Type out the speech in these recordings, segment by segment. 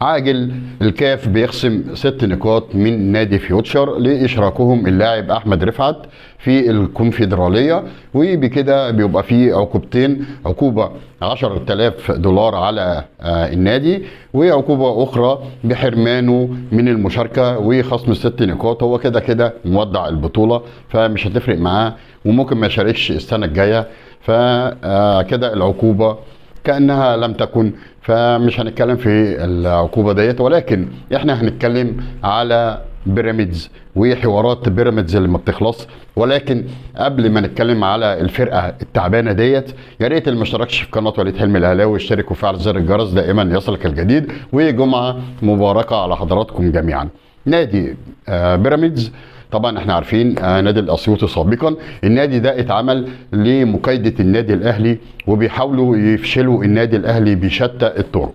عاجل الكاف بيخصم 6 نقاط من نادي فيوتشر لاشراكهم اللاعب احمد رفعت في الكونفدراليه، وبكده بيبقى في عقوبتين: عقوبه 10,000 دولار على النادي، وعقوبه اخرى بحرمانه من المشاركه وخصم 6 نقاط. هو كده كده مودع البطوله فمش هتفرق معاه، وممكن ما يشاركش السنه الجايه، فكده العقوبه كأنها لم تكن. فمش هنتكلم في العقوبة ديت، ولكن احنا هنتكلم على بيراميدز وحوارات بيراميدز اللي ما بتخلص. ولكن قبل ما نتكلم على الفرقة التعبانة ديت، يا ريت اللي ما اشتركش في قناة وليد حلمي الأهلاوي يشترك وفعل زر الجرس دائما يصلك الجديد. وجمعة مباركة على حضراتكم جميعا. نادي بيراميدز طبعا احنا عارفين نادي الاسيوطي سابقا، النادي ده اتعمل لمكايدة النادي الاهلي وبيحاولوا يفشلوا النادي الاهلي بشتى الطرق.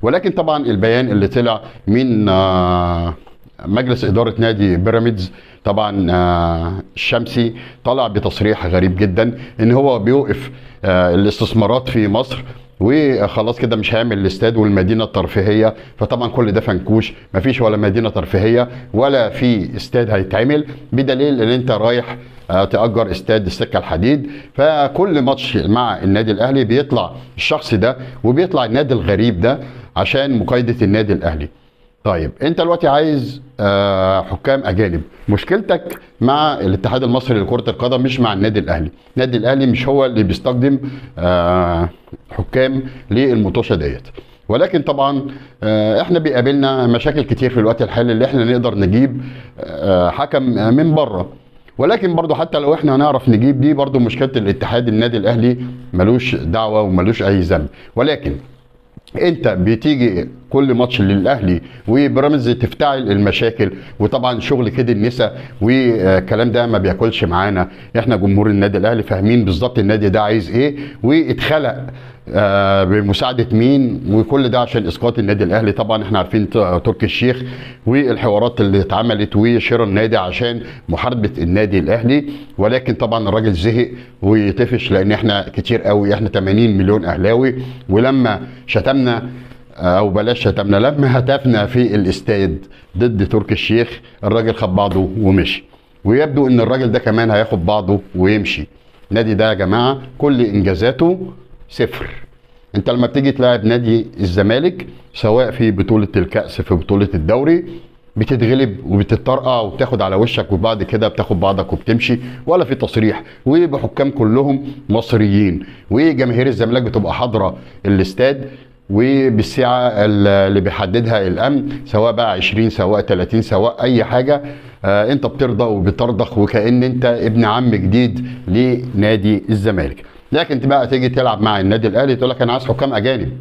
ولكن طبعا البيان اللي طلع من مجلس ادارة نادي بيراميدز طبعا الشمسي طلع بتصريح غريب جدا ان هو بيوقف الاستثمارات في مصر، وخلاص كده مش هيعمل الاستاد والمدينه الترفيهيه. فطبعا كل ده فنكوش، مفيش ولا مدينه ترفيهيه ولا في استاد هيتعمل، بدليل ان انت رايح تأجر استاد السكه الحديد. فكل ماتش مع النادي الاهلي بيطلع الشخص ده وبيطلع النادي الغريب ده عشان مكايده النادي الاهلي. طيب انت دلوقتي عايز حكام اجانب، مشكلتك مع الاتحاد المصري لكرة القدم مش مع النادي الاهلي. النادي الاهلي مش هو اللي بيستخدم حكام للمطوشة ديت. ولكن طبعا احنا بيقابلنا مشاكل كتير في الوقت الحالي اللي احنا نقدر نجيب حكم من بره. ولكن برضو حتى لو احنا هنعرف نجيب، دي برضو مشكلة الاتحاد. النادي الاهلي ملوش دعوة وملوش اي ذنب. ولكن انت بتيجي كل ماتش للاهلي وبيراميدز تفتعل المشاكل، وطبعا شغل كده النساء والكلام ده ما بياكلش معانا. احنا جمهور النادي الاهلي فاهمين بالظبط النادي ده عايز ايه واتخلق بمساعده مين، وكل ده عشان اسقاط النادي الاهلي. طبعا احنا عارفين تركي الشيخ والحوارات اللي اتعملت وشراء النادي عشان محاربه النادي الاهلي. ولكن طبعا الراجل زهق وطفش، لان احنا كتير قوي، احنا 80 مليون اهلاوي. ولما شتمنا او بلاش شتمنا، لما هتفنا في الاستاد ضد تركي الشيخ، الراجل خد بعضه ومشي. ويبدو ان الراجل ده كمان هياخد بعضه ويمشي. النادي ده يا جماعه كل انجازاته صفر. انت لما بتيجي تلاعب نادي الزمالك سواء في بطوله الكاس في بطوله الدوري، بتتغلب وبتتطرقع وبتاخد على وشك، وبعد كده بتاخد بعضك وبتمشي، ولا في تصريح. وبحكام كلهم مصريين، وجماهير الزمالك بتبقى حاضره الاستاد وبالسعه اللي بيحددها الامن، سواء بقى 20 سواء 30 سواء اي حاجه. انت بترضى وبترضخ وكأن انت ابن عم جديد لنادي الزمالك. لكن انت بقى تيجي تلعب مع النادي الاهلي تقول لك انا عايز حكام اجانب.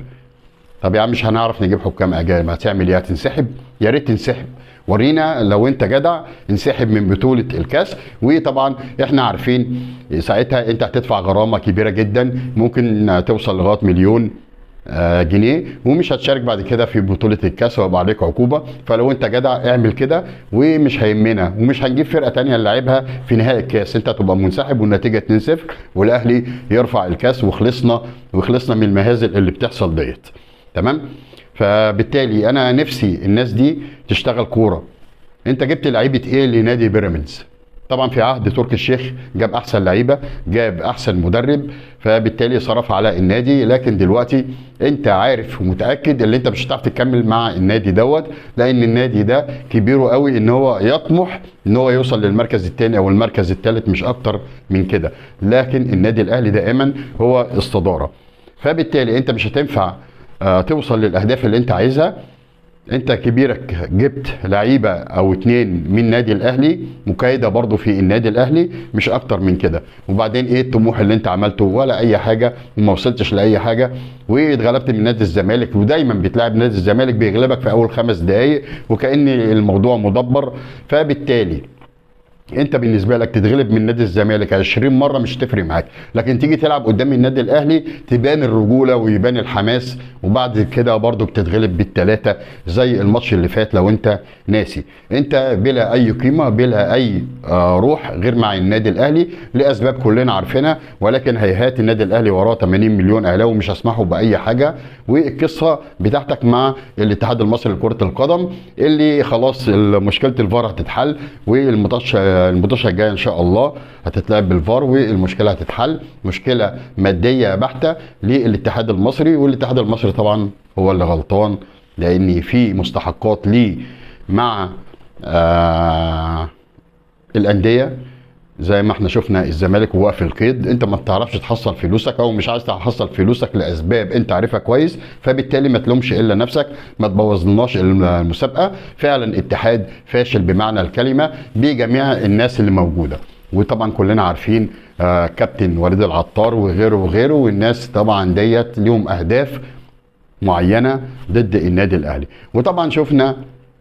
طب يا عم مش هنعرف نجيب حكام اجانب، هتعمل ايه؟ هتنسحب؟ يا ريت تنسحب، ورينا لو انت جدع انسحب من بطوله الكاس. وطبعا احنا عارفين ساعتها انت هتدفع غرامه كبيره جدا، ممكن توصل لغايه مليون جنيه، ومش هتشارك بعد كده في بطوله الكاس ويبقى عليك عقوبه. فلو انت جدع اعمل كده، ومش هيهمنا، ومش هنجيب فرقه تانية نلعبها في نهائي الكاس. انت تبقى منسحب والنتيجه 2-0 والاهلي يرفع الكاس، وخلصنا من المهازل اللي بتحصل ديت. تمام؟ فبالتالي انا نفسي الناس دي تشتغل كوره. انت جبت لعيبه ايه لنادي بيراميدز؟ طبعا في عهد تركي الشيخ جاب احسن لعيبه، جاب احسن مدرب، فبالتالي صرف على النادي. لكن دلوقتي انت عارف ومتاكد ان انت مش هتعرف تكمل مع النادي دوت، لان النادي ده كبيره قوي ان هو يطمح ان هو يوصل للمركز الثاني او المركز الثالث، مش اكتر من كده. لكن النادي الاهلي دائما هو الصداره. فبالتالي انت مش هتنفع توصل للاهداف اللي انت عايزها. انت كبيرك جبت لعيبه او 2 من نادي الاهلي، مكايده برضو في النادي الاهلي، مش اكتر من كده. وبعدين ايه الطموح اللي انت عملته؟ ولا اي حاجه، وما وصلتش لاي حاجه، واتغلبت من نادي الزمالك. ودايما بتلعب نادي الزمالك بيغلبك في اول 5 دقائق وكأن الموضوع مدبر. فبالتالي انت بالنسبه لك تتغلب من نادي الزمالك 20 مره مش تفرق معاك، لكن تيجي تلعب قدام النادي الاهلي تبان الرجوله ويبان الحماس، وبعد كده برضو بتتغلب بالثلاثه زي الماتش اللي فات لو انت ناسي. انت بلا اي قيمه، بلا اي روح غير مع النادي الاهلي لاسباب كلنا عارفينها، ولكن هيهات النادي الاهلي وراه 80 مليون اهلاوي مش هسمحوا باي حاجه. والقصه بتاعتك مع الاتحاد المصري لكره القدم اللي خلاص مشكله الفار هتتحل، الماتش الجايه ان شاء الله هتتلعب بالفار والمشكله هتتحل. مشكله ماديه بحته للاتحاد المصري، والاتحاد المصري طبعا هو اللي غلطان لان في مستحقات ليه مع الانديه زي ما احنا شفنا الزمالك وهو في القيد. انت ما بتعرفش تحصل فلوسك او مش عايز تحصل فلوسك لاسباب انت عارفها كويس، فبالتالي ما تلومش الا نفسك، ما تبوظلناش المسابقه. فعلا اتحاد فاشل بمعنى الكلمه بجميع الناس اللي موجوده، وطبعا كلنا عارفين كابتن وليد العطار وغيره وغيره، والناس طبعا ديت ليهم اهداف معينه ضد النادي الاهلي. وطبعا شفنا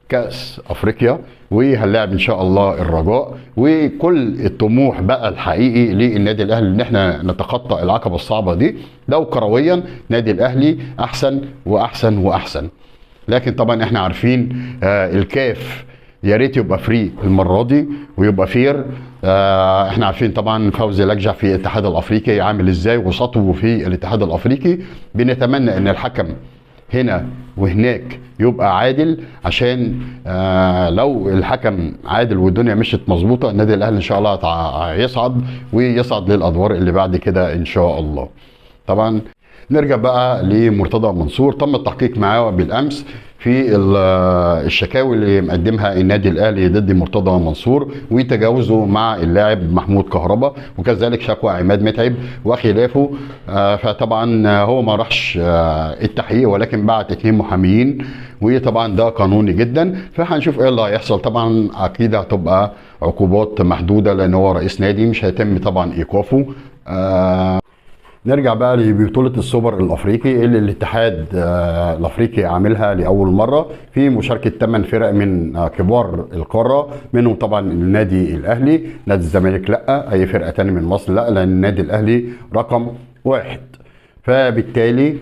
كاس افريقيا وهنلاعب ان شاء الله الرجاء، وكل الطموح بقى الحقيقي للنادي الاهلي ان احنا نتخطى العقبه الصعبه دي. لو كرويا نادي الاهلي احسن واحسن واحسن، لكن طبعا احنا عارفين الكاف يا ريت يبقى فري المره دي ويبقى فير. احنا عارفين طبعا فوزي لجع في الاتحاد الافريقي عامل ازاي وسطوه في الاتحاد الافريقي. بنتمنى ان الحكم هنا وهناك يبقى عادل، عشان لو الحكم عادل والدنيا مشيت مظبوطه النادي الاهلي ان شاء الله هيصعد ويصعد للادوار اللي بعد كده ان شاء الله. طبعا نرجع بقى لمرتضى منصور، تم التحقيق معاه بالامس في الشكاوي اللي مقدمها النادي الاهلي ضد مرتضى منصور وتجاوزه مع اللاعب محمود كهربا، وكذلك شكوى عماد متعب وخلافه. فطبعا هو ما راحش التحقيق ولكن بعت 2 محاميين، وطبعا ده قانوني جدا. فهنشوف ايه اللي هيحصل. طبعا اكيد هتبقى عقوبات محدوده لان هو رئيس نادي، مش هيتم طبعا ايقافه. نرجع بقى لبطولة السوبر الأفريقي اللي الاتحاد الأفريقي عاملها لأول مرة في مشاركة 8 فرق من كبار القارة، منهم طبعا النادي الأهلي. نادي الزمالك لأ، أي فرقة تاني من مصر لأ، لأن النادي الأهلي رقم 1. فبالتالي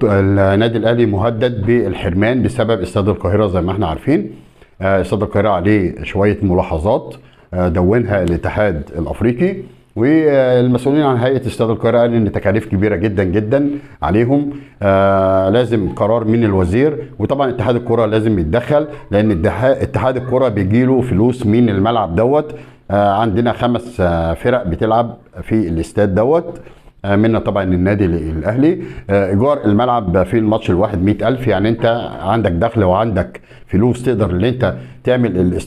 النادي الأهلي مهدد بالحرمان بسبب استاد القاهرة. زي ما احنا عارفين استاد القاهرة عليه شوية ملاحظات دونها الاتحاد الأفريقي، والمسؤولين عن هيئه استاد القاهره قالوا ان تكاليف كبيره جدا جدا عليهم. لازم قرار من الوزير، وطبعا اتحاد الكره لازم يتدخل لان اتحاد الكره بيجيله فلوس من الملعب دوت. عندنا 5 فرق بتلعب في الاستاد دوت، منها طبعا النادي الاهلي. ايجار الملعب في الماتش الواحد 100,000، يعني انت عندك دخل وعندك فلوس تقدر ان انت تعمل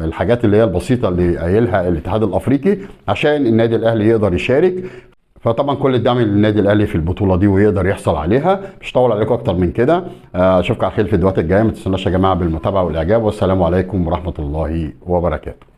الحاجات اللي هي البسيطه اللي قايلها الاتحاد الافريقي عشان النادي الاهلي يقدر يشارك. فطبعا كل الدعم للنادي الاهلي في البطوله دي ويقدر يحصل عليها. مش هطول عليكم اكتر من كده، اشوفكم على خير في الفيديوهات الجايه. ما تنسوناش يا جماعه بالمتابعه والاعجاب، والسلام عليكم ورحمه الله وبركاته.